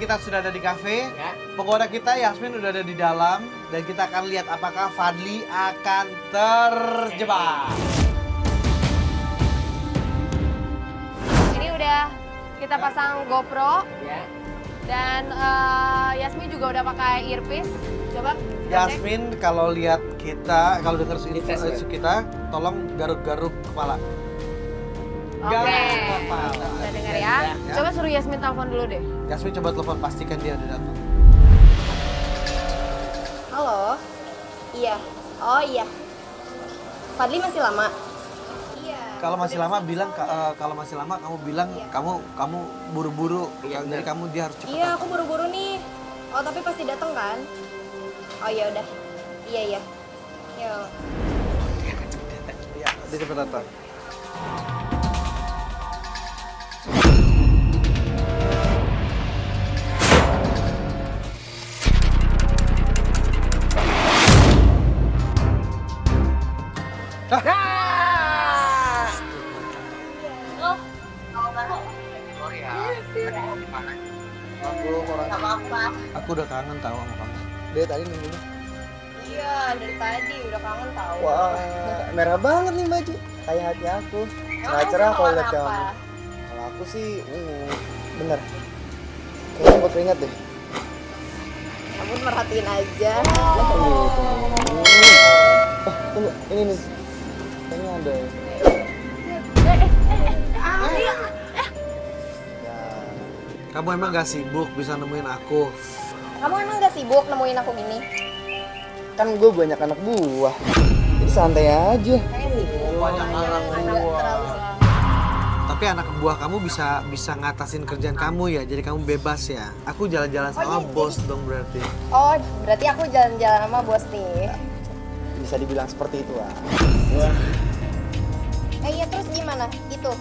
kita sudah ada di kafe. Ya. Penggoda kita Yasmin udah ada di dalam dan kita akan lihat apakah Fadly akan terjebak. Ini udah kita pasang GoPro Ya. dan Yasmin juga udah pakai earpiece. Coba Yasmin kalau lihat kita, kalau dengar Dites, ya? kita, tolong garuk-garuk kepala. Oke. Garuk kepala. Udah denger ya. Ya. Coba suruh Yasmin telepon dulu deh. Yasmin coba telepon, pastikan dia udah datang. Halo? Iya. Oh iya. Fadly masih lama? Iya. Kalau masih lama bilang, kalau masih lama kamu bilang Iya. kamu buru-buru. Iya, Jadi benar. kamu dia harus cepat. Iya, aku buru-buru nih. Oh, tapi pasti datang kan? Oh ya udah. Iya, iya. Yuk. Iya, dia cepat datang. Aku udah kangen tahu sama kamu. Dia tadi nungguin. Iya, dari tadi udah kangen tahu. Wah, merah banget nih baju. Kayak hati aku. Nggak cerah kalau lihat kamu. Kalau aku sih ungu. Bener. Kayaknya buat keringat deh. Kamu merhatiin aja. Oh, tunggu. Ini nih. Kayaknya ada. Ya. Kamu emang gak sibuk bisa nemuin aku? Kamu emang gak sibuk nemuin aku gini? Kan gue banyak anak buah. Jadi santai aja. Kayak sibuk. Banyak anak buah. Terlalu sibuk. Tapi anak buah kamu bisa ngatasin kerjaan kamu ya, jadi kamu bebas ya. Aku jalan-jalan sama bos dong berarti. Oh, berarti aku jalan-jalan sama bos nih. Bisa dibilang seperti itu ah. Iya, terus gimana? Itu.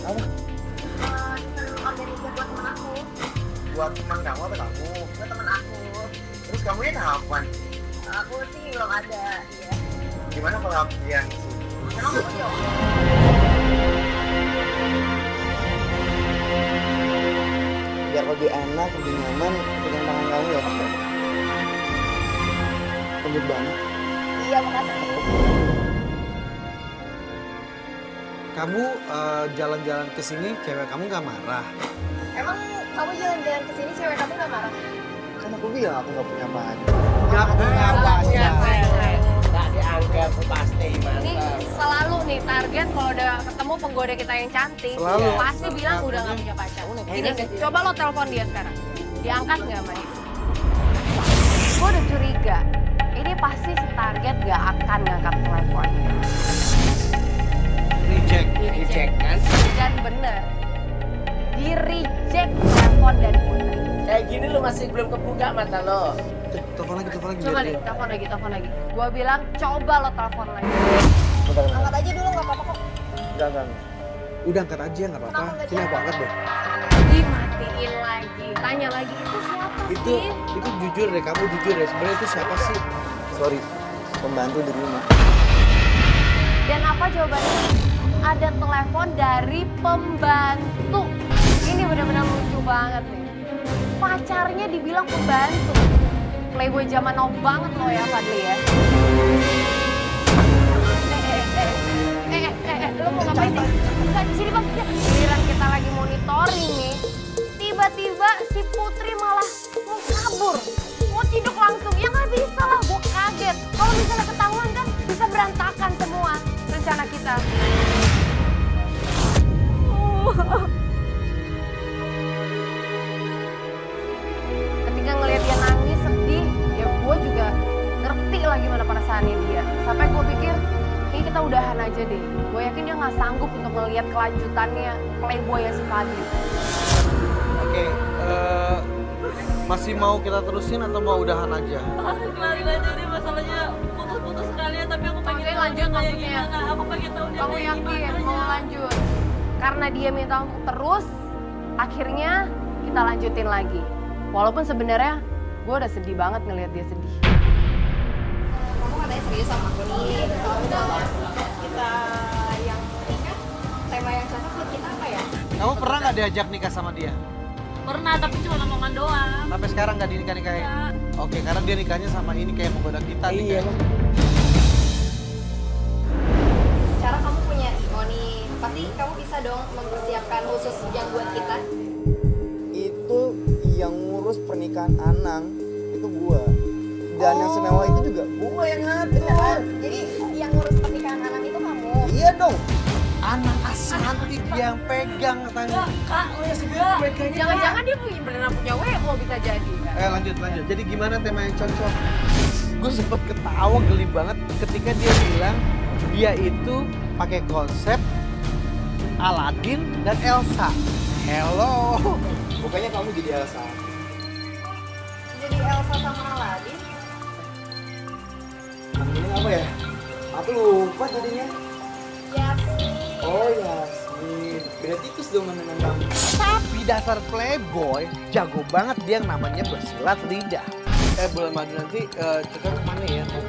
Apa? Organisasi buat temen aku. Buat teman kamu apa kamu? Buat temen aku. Terus kamu ya kapan? Aku sih belum ada. Iya. Gimana kalau aku yang Emang aku jomblo? biar lebih enak, lebih nyaman pegang tangan kamu ya. Lembut banget. Iya, makasih. Kamu jalan-jalan ke sini, cewek kamu gak marah? Emang kamu jalan-jalan ke sini cewek kamu gak marah? Kan aku bilang aku nggak punya pacar. Gak punya pacar. Nggak dianggap pasti Ini mantap. selalu nih target kalau udah ketemu penggoda kita yang cantik, Selalu. pasti bilang udah gak punya pacar. Gini, coba lo telepon dia sekarang. Diangkat nggak sama dia? Gue udah curiga. Ini pasti si target gak akan ngangkat telepon. Reject. Dicek kan? Dan bener, di reject telepon dari Putri. Kayak gini lu masih belum kebuka mata lo. Telepon lagi. Coba deh, telepon lagi. Gue bilang coba lo telepon lagi. Bentar, bentar. Angkat aja dulu gak apa-apa kok. Enggak. Udah angkat aja, gak apa-apa. Sini aku angkat deh. Dimatiin lagi. Tanya lagi, itu siapa Itu sih? jujur deh, kamu jujur deh. Sebenarnya itu siapa sih? Sorry, pembantu di rumah. Dan apa jawabannya? Ada telepon dari pembantu. Ini benar-benar lucu banget nih. Pacarnya dibilang pembantu. Playboy zaman now banget lo ya Fadly ya. Lo mau ngapain nih? Enggak, sini bang. Giliran kita lagi monitoring nih. Tiba-tiba si Putri malah mau kabur. Mau ciduk langsung. Ya nggak bisa lah, gue kaget. Kalau misalnya ketahuan kan bisa berantakan semua rencana kita. Ketika ngelihat dia nangis sedih, ya gue juga ngerti lah gimana perasaannya dia. Sampai gue pikir, kayaknya kita udahan aja deh. Gue yakin dia nggak sanggup untuk ngelihat kelanjutannya Playboy ya si Fadly. Oke, masih mau kita terusin atau mau udahan aja? Kelarin aja deh masalahnya putus-putus sekalian tapi aku pengen Maksudnya tahu lanjut dia kayak maksudnya? gimana. Aku pengen tahu dia Kamu kayak yakin gimana. mau lanjut? Karena dia minta untuk terus, akhirnya kita lanjutin lagi. Walaupun sebenarnya gue udah sedih banget ngelihat dia sedih. Kamu katanya serius sama aku nih. Kalau kita yang nikah, tema yang cocok buat kita apa ya? Kamu pernah nggak diajak nikah sama dia? Pernah, tapi cuma omongan doang. Sampai sekarang nggak dinikah-nikahin? Ya. Oke, karena dia nikahnya sama ini kayak menggoda kita nih. Iya. kan? Secara kamu punya IO nih, pasti kamu bisa dong mempersiapkan khusus yang buat kita. Itu yang ngurus pernikahan Anang itu gua. Dan yang semewah itu juga gua yang ngatur. Jadi yang ngurus pernikahan anak itu kamu. Iya dong. Anak Asanti dia yang pegang katanya. Kak, lo ya sudah. Jangan-jangan dia beneran punya WO bisa jadi. Lanjut. Jadi gimana tema yang cocok? Gue sempet ketawa geli banget ketika dia bilang dia itu pakai konsep Aladin dan Elsa. Hello. Pokoknya kamu jadi Elsa. Jadi Elsa sama Aladin. Namanya apa ya? Aku lupa tadinya. Yasmin. Oh Yasmin. Beda tipis dong dengan kamu. Tapi dasar playboy jago banget dia yang namanya bersilat lidah. Bulan madu nanti kita kemana ya? Kayak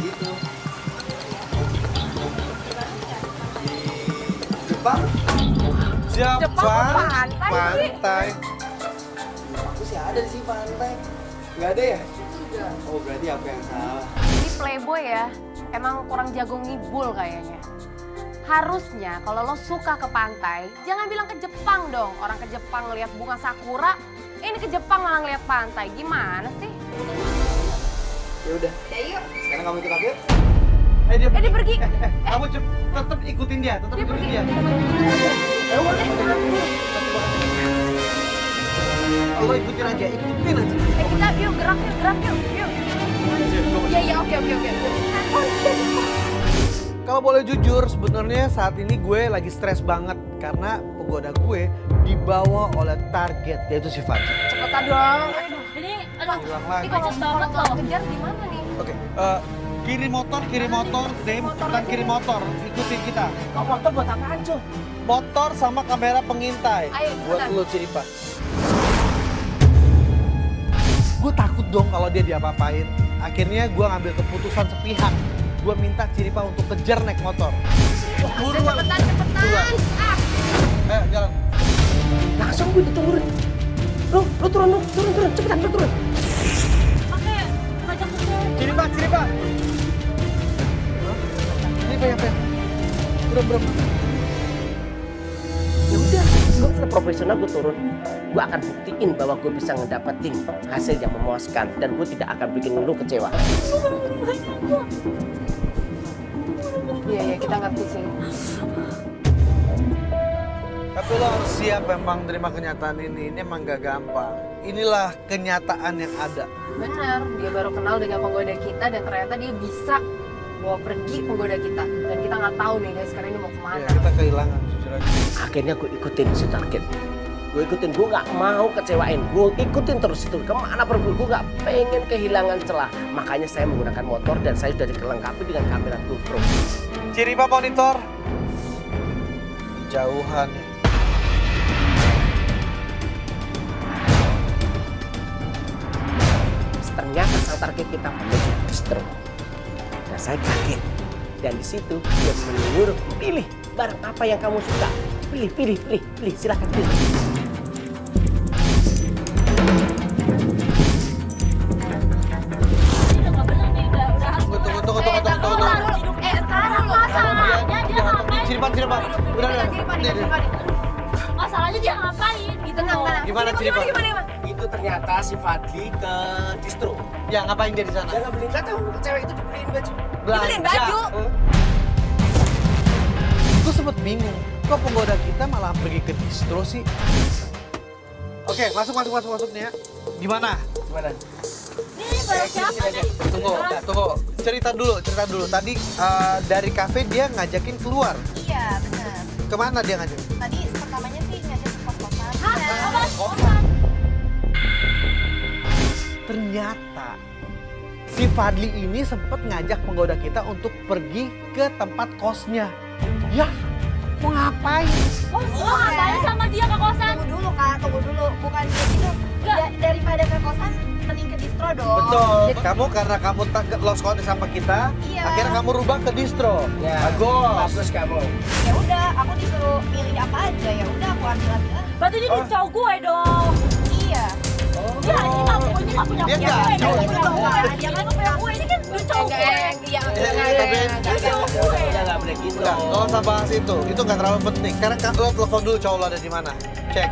gitu. Di Jepang. Jepang pantai sih. Pantai. Aku sih ada di sini pantai. Nggak ada ya? Oh berarti aku yang salah. Ini playboy ya, emang kurang jago ngibul kayaknya. Harusnya kalau lo suka ke pantai, jangan bilang ke Jepang dong. Orang ke Jepang ngeliat bunga sakura, ini ke Jepang malah ngeliat pantai. Gimana sih? Ya udah. Ya yuk. Sekarang kamu ikut aku yuk. Dia dia pergi. Kamu tetap ikutin dia, tetap Dia ikutin pergi. dia. Lo ikutin aja. Kita yuk gerak yuk. Iya, oke. Kalau boleh jujur, sebenarnya saat ini gue lagi stres banget karena penggoda gue dibawa oleh target yaitu si Fadli. Cepetan dong. Ini, aduh, Hilang lagi. Ini kalau banget kalau loh. kejar gimana nih? Oke, kiri motor, Dem, cepetan kiri motor, ikutin kita. Kok motor buat apaan, Cu? Motor sama kamera pengintai. Ayo, Buat cepetan. lo Ciripa. Gue takut dong kalau dia diapa-apain. Akhirnya gue ngambil keputusan sepihak. Gue minta Ciripa untuk kejar naik motor. Cepetan. Jalan. Langsung gue ditungguin. Lu turun, cepetan lu turun. Pakai bajak kuda. Ciripa. Ciripa. Bro. Ya udah, gue tetap profesional, gue turun. Gue akan buktiin bahwa gue bisa ngedapetin hasil yang memuaskan dan gue tidak akan bikin lu kecewa. Iya, kita ngerti sih. Tapi lo harus siap memang terima kenyataan ini. Ini emang gak gampang. Inilah kenyataan yang ada. Bener, dia baru kenal dengan penggoda kita dan ternyata dia bisa bawa pergi penggoda kita. Dan kita nggak tahu nih guys, sekarang ini mau kemana. Ya, kita kehilangan jujur aja. Akhirnya gue ikutin si target. Gue gak mau kecewain. Gue ikutin terus itu. Kemana pergi, gue gak pengen kehilangan celah. Makanya saya menggunakan motor dan saya sudah dilengkapi dengan kamera GoPro. Ciripa monitor. Jauhan nih. Ternyata sang target kita menuju distro. Dan saya kaget. Dan di situ dia menyuruh pilih barang apa yang kamu suka. Pilih. Silahkan pilih. Ini udah nggak bener nih, udah Tunggu. Sekarang masalahnya dia ngapain? Ciripa. Udah. Masalahnya dia ngapain gitu loh. Gimana Ciripa? Itu ternyata si Fadli ke distro. Ya ngapain dia di sana? Dia nggak beli, nggak tahu cewek itu dibeliin baju. Dibeliin baju. Gue sempet bingung. Kok penggoda kita malah pergi ke distro sih? Oke, masuk nih ya. Gimana? Ini barang siapa nih? Tunggu. Cerita dulu. Tadi dari kafe dia ngajakin keluar. Iya, benar. Kemana dia ngajakin? Tadi pertamanya sih ngajak ke kos-kosan. Hah? Iya. Apa? Ternyata si Fadli ini sempet ngajak penggoda kita untuk pergi ke tempat kosnya. Ya, mau ngapain? Oh, lo ngapain sama dia ke kosan? Tunggu dulu, Kak. Bukan gitu. Daripada ke kosan, mending ke distro dong. betul. Kamu karena kamu lost kontak sama kita, Iya. akhirnya kamu rubah ke distro. Ya, bagus kamu. Ya udah, aku disuruh pilih apa aja. Ya udah aku ambil aja. Berarti dia cowok gue dong. Iya. Ya ini nggak punya Dia nggak, gue. cowok. Dia punya gue. Dia kan punya gue. Ini kan dia cowok gue. Iya, tapi Ya nggak boleh gitu. udah, nggak usah bahas itu. Itu nggak terlalu penting. Sekarang lo telepon dulu cowok lo ada di mana. Cek.